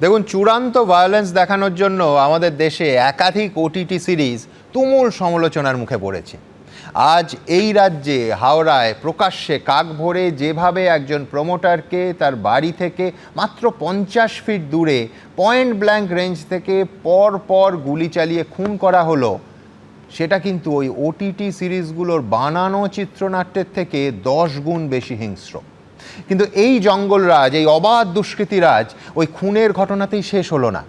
দেখুন, চূড়ান্ত ভায়োলেন্স দেখানোর জন্য আমাদের দেশে একাধিক ওটিটি সিরিজ তুমুল সমালোচনার মুখে পড়েছে। আজ এই রাজ্যে হাওড়ায় প্রকাশ্যে কাক ভরে যেভাবে একজন প্রমোটারকে তার বাড়ি থেকে মাত্র 50 ফিট দূরে পয়েন্ট ব্ল্যাঙ্ক রেঞ্জ থেকে পর পর গুলি চালিয়ে খুন করা হলো, সেটা কিন্তু ওই ওটিটি সিরিজগুলোর বানানো চিত্রনাট্যের থেকে 10 গুণ বেশি হিংস্র। কিন্তু এই জঙ্গলরাজ, এই অবাধ দুষ্কৃতিরাজ ওই খুনের ঘটনাতেই শেষ হলো না।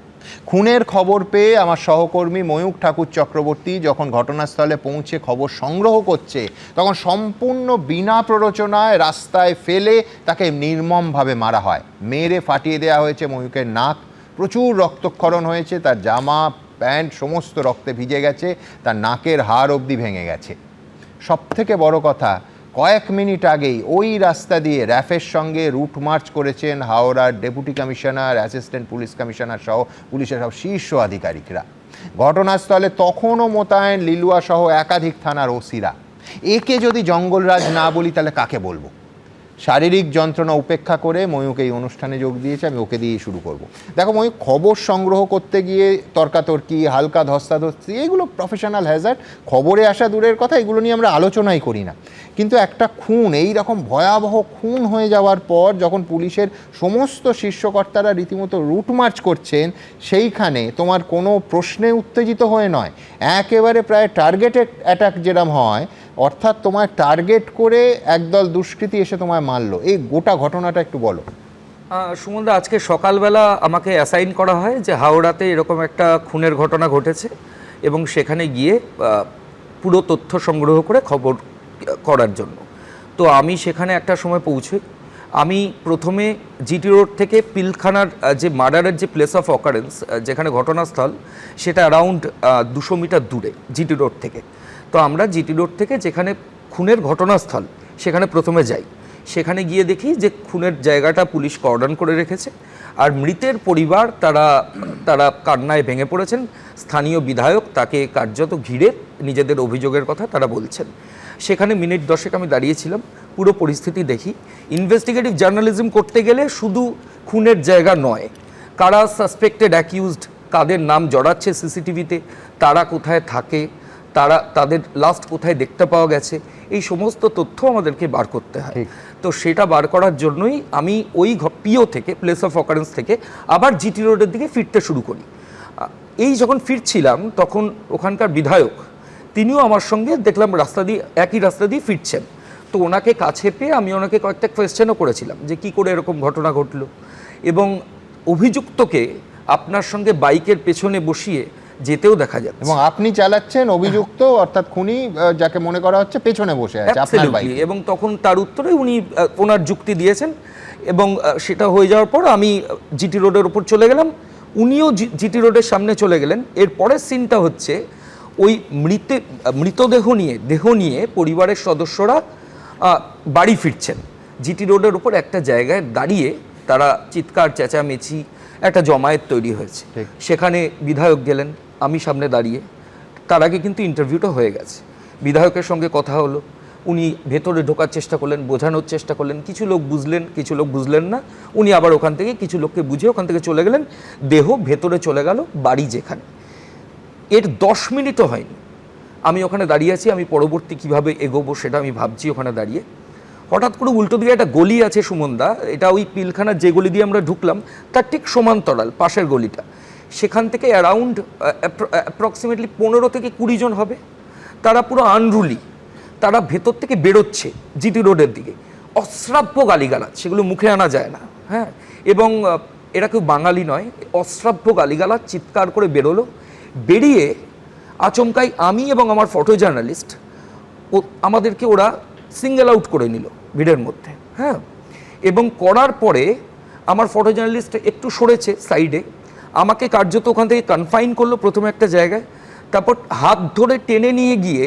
খুনের খবর পেয়ে আমার সহকর্মী ময়ূখ ঠাকুর চক্রবর্তী যখন ঘটনাস্থলে পৌঁছে খবর সংগ্রহ করছে, তখন সম্পূর্ণ বিনা প্ররোচনায় রাস্তায় ফেলে তাকে নির্মমভাবে মারা হয়। মেরে ফাটিয়ে দেওয়া হয়েছে ময়ূখের নাক, প্রচুর রক্তক্ষরণ হয়েছে, তার জামা প্যান্ট সমস্ত রক্তে ভিজে গেছে, তার নাকের হাড় অবধি ভেঙে গেছে। সবথেকে বড় কথা, কয়েক মিনিট আগেই ওই রাস্তা দিয়ে র্যাফের সঙ্গে রুট মার্চ করেছেন হাওড়ার deputy commissioner, assistant police commissioner সহ পুলিশের সব শীর্ষ আধিকারিকরা। ঘটনাস্থলে তখনও মোতায়েন লিলুয়া সহ একাধিক থানার ওসিরা। একে যদি জঙ্গলরাজ না বলি তাহলে কাকে বলবো? শারীরিক যন্ত্রণা উপেক্ষা করে ময়ূখ এই অনুষ্ঠানে যোগ দিয়েছে, আমি ওকে দিয়েই শুরু করব। দেখো ময়ূখ, খবর সংগ্রহ করতে গিয়ে তর্কাতর্কি, হালকা ধস্তাধস্তি, এগুলো প্রফেশনাল হ্যাজার্ড। খবরে আসা দূরের কথা, এগুলো নিয়ে আমরা আলোচনাই করি না। কিন্তু একটা খুন, এই রকম ভয়াবহ খুন হয়ে যাওয়ার পর যখন পুলিশের সমস্ত শীর্ষকর্তারা রীতিমতো রুট মার্চ করছেন, সেইখানে তোমার কোনো প্রশ্নে উত্তেজিত হয়ে নয়, একেবারে প্রায় টার্গেটেড অ্যাটাক যেরকম হয়, অর্থাৎ তোমায় টার্গেট করে একদল দুষ্কৃতী এসে তোমায় মারলো। এই গোটা ঘটনাটা একটু বলো। সুমনদা, আজকে সকালবেলা আমাকে অ্যাসাইন করা হয় যে হাওড়াতে এরকম একটা খুনের ঘটনা ঘটেছে এবং সেখানে গিয়ে পুরো তথ্য সংগ্রহ করে খবর করার জন্য। তো আমি সেখানে একটা সময় পৌঁছই। আমি প্রথমে জিটি রোড থেকে পিলখানার যে মার্ডারের যে প্লেস অফ অকারেন্স, যেখানে ঘটনাস্থল, সেটা অ্যারাউন্ড 200 মিটার দূরে জিটি রোড থেকে। তো আমরা জিটি রোড থেকে যেখানে খুনের ঘটনাস্থল সেখানে প্রথমে যাই। সেখানে গিয়ে দেখি যে খুনের জায়গাটা পুলিশ কর্ডন করে রেখেছে, আর মৃতের পরিবার তারা কান্নায় ভেঙে পড়েছেন। স্থানীয় বিধায়ক তাকে কার্যত ঘিরে নিজেদের অভিযোগের কথা তারা বলছেন। সেখানে মিনিট 10 আমি দাঁড়িয়েছিলাম, পুরো পরিস্থিতি দেখি। ইনভেস্টিগেটিভ জার্নালিজম করতে গেলে শুধু খুনের জায়গা নয়, কারা সাসপেক্টেড অ্যাকিউজড, কাদের নাম জড়াচ্ছে সিসিটিভিতে, তারা কোথায় থাকে, তাদের লাস্ট কোথায় দেখতে পাওয়া গেছে, এই সমস্ত তথ্য আমাদেরকে বার করতে হয়। তো সেটা বার করার জন্যই আমি ওই পিও থেকে, প্লেস অফ অকারেন্স থেকে আবার জিটি রোডের দিকে ফিরতে শুরু করি। এই যখন ফিরছিলাম তখন ওখানকার বিধায়ক, তিনিও আমার সঙ্গে দেখলাম একই রাস্তা দিয়ে ফিরছেন। তো ওনাকে কাছে পেয়ে আমি ওনাকে কয়েকটা কোয়েশ্চেনও করেছিলাম যে কী করে এরকম ঘটনা ঘটলো, এবং অভিযুক্তকে আপনার সঙ্গে বাইকের পেছনে বসিয়ে যেতেও দেখা যাচ্ছে এবং আপনি চালাচ্ছেন, অভিযুক্ত অর্থাৎ খুনি যাকে মনে করা হচ্ছে পেছনে বসে আছে আপনার বাইকে। এবং তখন তার উত্তরে উনি ওনার যুক্তি দিয়েছেন, এবং সেটা হয়ে যাওয়ার পর আমি জিটি রোডের ওপর চলে গেলাম, উনিও জিটি রোডের সামনে চলে গেলেন। এর পরের সিনটা হচ্ছে ওই মৃতদেহ নিয়ে পরিবারের সদস্যরা বাড়ি ফিরছেন। জিটি রোডের উপর একটা জায়গায় দাঁড়িয়ে তারা চিৎকার চেঁচামেচি, একটা জমায়েত তৈরি হয়েছে। সেখানে বিধায়ক গেলেন, আমি সামনে দাঁড়িয়ে। তার আগে কিন্তু ইন্টারভিউটা হয়ে গেছে। বিধায়কের সঙ্গে কথা হলো, উনি ভেতরে ঢোকার চেষ্টা করলেন, বোঝানোর চেষ্টা করলেন। কিছু লোক বুঝলেন, কিছু লোক বুঝলেন না। উনি আবার ওখান থেকে কিছু লোককে বুঝিয়ে ওখান থেকে চলে গেলেন। দেহ ভেতরে চলে গেল, বাড়ি যেখানে। এর 10 মিনিটও হয়নি আমি ওখানে দাঁড়িয়ে আছি। আমি পরবর্তী কিভাবে এগোবো সেটা আমি ভাবছি ওখানে দাঁড়িয়ে। হঠাৎ করে উল্টো দিকে একটা গলি আছে সুমনদা, এটা ওই পিলখানার যে গলি দিয়ে আমরা ঢুকলাম তার ঠিক সমান্তরাল পাশের গলিটা। সেখান থেকে অ্যারাউন্ড অ্যাপ্রক্সিমেটলি 15 থেকে 20 জন হবে। তারা পুরো আনরুলি, তারা ভেতর থেকে বেরোচ্ছে জিটি রোডের দিকে, অশ্রাব্য গালিগালাজ, সেগুলো মুখে আনা যায় না। হ্যাঁ, এবং এরা কেউ বাঙালি নয়, অশ্রাব্য গালিগালাজ চিৎকার করে বেরোলো। বেরিয়ে আচমকাই আমি এবং আমার ফটো জার্নালিস্ট, আমাদেরকে ওরা সিঙ্গেল আউট করে নিল ভিড়ের মধ্যে। হ্যাঁ, এবং করার পরে আমার ফটো জার্নালিস্ট একটু সরেছে সাইডে, আমাকে কার্যত ওখান থেকে কনফাইন করলো প্রথমে একটা জায়গায়, তারপর হাত ধরে টেনে নিয়ে গিয়ে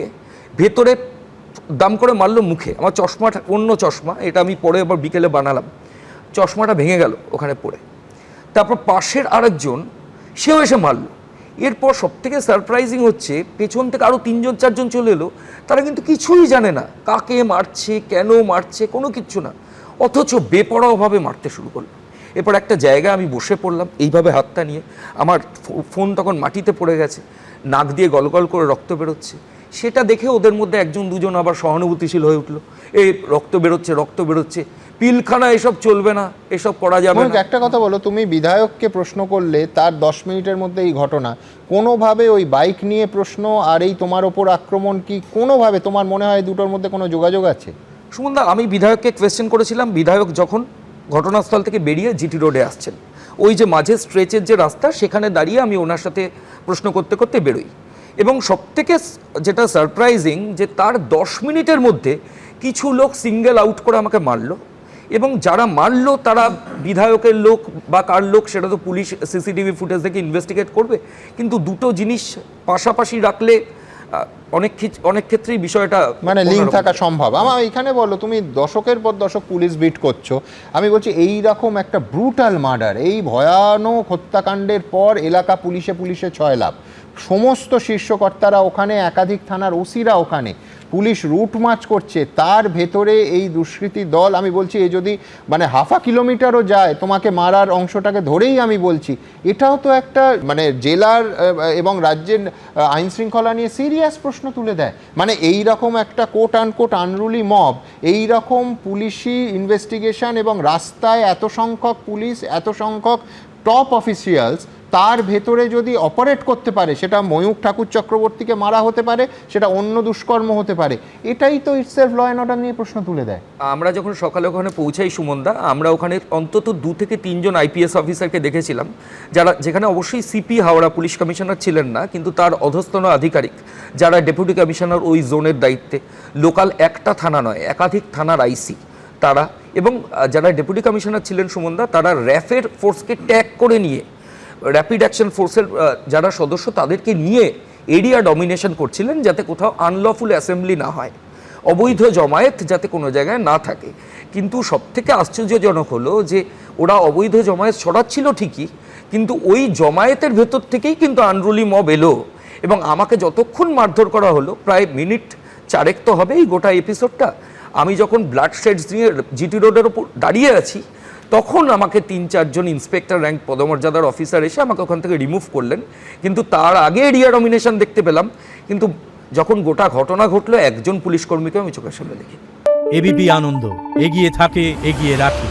ভেতরে দাম করে মারলো মুখে। আমার চশমাটা, অন্য চশমা, এটা আমি পরে আবার বিকেলে বানালাম, চশমাটা ভেঙে গেল ওখানে পড়ে। তারপর পাশের আরেকজন, সেও এসে মারলো। এরপর সবথেকে সারপ্রাইজিং হচ্ছে, পেছন থেকে আরও 3-4 চলে এলো। তারা কিন্তু কিছুই জানে না কাকে মারছে, কেন মারছে, কোনো কিচ্ছু না, অথচ বেপরোয়াভাবে মারতে শুরু করলো। এরপর একটা জায়গায় আমি বসে পড়লাম এইভাবে হাতটা নিয়ে, আমার ফোন তখন মাটিতে পড়ে গেছে, নাক দিয়ে গলগল করে রক্ত বেরোচ্ছে। সেটা দেখে ওদের মধ্যে একজন দুজন আবার সহানুভূতিশীল হয়ে উঠলো, এই রক্ত বেরোচ্ছে, পিলখানা এসব চলবে না, এসব করা যাবে না। একটা কথা বলো, তুমি বিধায়ককে প্রশ্ন করলে তার 10 মিনিটের মধ্যে এই ঘটনা, কোনোভাবে ওই বাইক নিয়ে প্রশ্ন আর এই তোমার ওপর আক্রমণ কি কোনোভাবে তোমার মনে হয় দুটোর মধ্যে কোনো যোগাযোগ আছে? সুমনদা, আমি বিধায়ককে কোয়েশ্চেন করেছিলাম, বিধায়ক যখন ঘটনাস্থল থেকে বেরিয়ে জিটি রোডে আসছেন, ওই যে মাঝে স্ট্রেচের যে রাস্তা, সেখানে দাঁড়িয়ে আমি ওনার সাথে প্রশ্ন করতে করতে বেরোই। এবং সবথেকে যেটা সারপ্রাইজিং, যে তার 10 মিনিটের মধ্যে কিছু লোক সিঙ্গেল আউট করে আমাকে মারলো, এবং যারা মারলো তারা বিধায়কের লোক বা কার লোক সেটা তো পুলিশ সিসিটিভি ফুটেজ দেখে ইনভেস্টিগেট করবে। কিন্তু দুটো জিনিস পাশাপাশি রাখলে অনেক ক্ষেত্রেই বিষয়টা মানে লিঙ্ক থাকা সম্ভব। আমার এখানে বলো, তুমি দশকের পর দশক পুলিশ বিট করছো, আমি বলছি এই রকম একটা ব্রুটাল মার্ডার, এই ভয়ানক হত্যাকাণ্ডের পর এলাকা পুলিশে ছয় লাভ, সমস্ত শীর্ষকর্তারা ওখানে, একাধিক থানার ওসিরা ওখানে, পুলিশ রুট মার্চ করছে, তার ভেতরে এই দুষ্কৃতী দল, আমি বলছি এ যদি মানে হাফা কিলোমিটারও যায় তোমাকে মারার অংশটাকে ধরেই আমি বলছি, এটাও তো একটা মানে জেলার এবং রাজ্যের আইন শৃঙ্খলা নিয়ে সিরিয়াস প্রশ্ন তুলে দেয়। মানে এই রকম একটা কোট আনকোট আনরুলি মব, এই রকম পুলিশি ইনভেস্টিগেশন এবং রাস্তায় এত সংখ্যক পুলিশ, এত সংখ্যক টপ অফিসিয়ালস, তার ভেতরে যদি অপারেট করতে পারে, সেটা ময়ূক ঠাকুর চক্রবর্তীকে মারা হতে পারে, সেটা অন্য দুষ্কর্ম হতে পারে, এটাই তো ইটসেলফ ল অ্যান্ড অর্ডার নিয়ে প্রশ্ন তুলে দেয়। আমরা যখন সকালে ওখানে পৌঁছাই সুমনদা, আমরা ওখানে অন্তত 2 থেকে 3 জন আইপিএস অফিসারকে দেখেছিলাম, যারা, যেখানে অবশ্যই সিপি হাওড়া পুলিশ কমিশনার ছিলেন না, কিন্তু তার অধস্তন আধিকারিক যারা ডেপুটি কমিশনার ওই জোনের দায়িত্বে, লোকাল একটা থানা নয় একাধিক থানার আইসি তারা, এবং যারা ডেপুটি কমিশনার ছিলেন সুমনদা, তারা র্যাফের ফোর্সকে ট্যাগ করে নিয়ে, র্যাপিড অ্যাকশন ফোর্সের যারা সদস্য তাদেরকে নিয়ে এরিয়া ডমিনেশন করছিলেন, যাতে কোথাও আনলফুল অ্যাসেম্বলি না হয়, অবৈধ জমায়েত যাতে কোনো জায়গায় না থাকে। কিন্তু সবথেকে আশ্চর্যজনক হলো যে ওরা অবৈধ জমায়েত ছড়াচ্ছিল ঠিকই, কিন্তু ওই জমায়েতের ভেতর থেকেই কিন্তু আনরুলি মব এলো, এবং আমাকে যতক্ষণ মারধর করা হলো, প্রায় মিনিট 4 তো হবে এই গোটা এপিসোডটা, আমি যখন ব্লাড শেডস নিয়ে জিটি রোডের ওপর দাঁড়িয়ে আছি, তখন আমাকে 3-4 জন ইন্সপেক্টর র্যাঙ্ক পদমর্যাদার অফিসার এসে আমাকে ওখান থেকে রিমুভ করলেন। কিন্তু তার আগে এরিয়া ডমিনেশন দেখতে পেলাম, কিন্তু যখন গোটা ঘটনা ঘটলো একজন পুলিশ কর্মীকে আমি চোখের সামনে দেখি। এবিপি আনন্দ, এগিয়ে থাকে, এগিয়ে রাখে।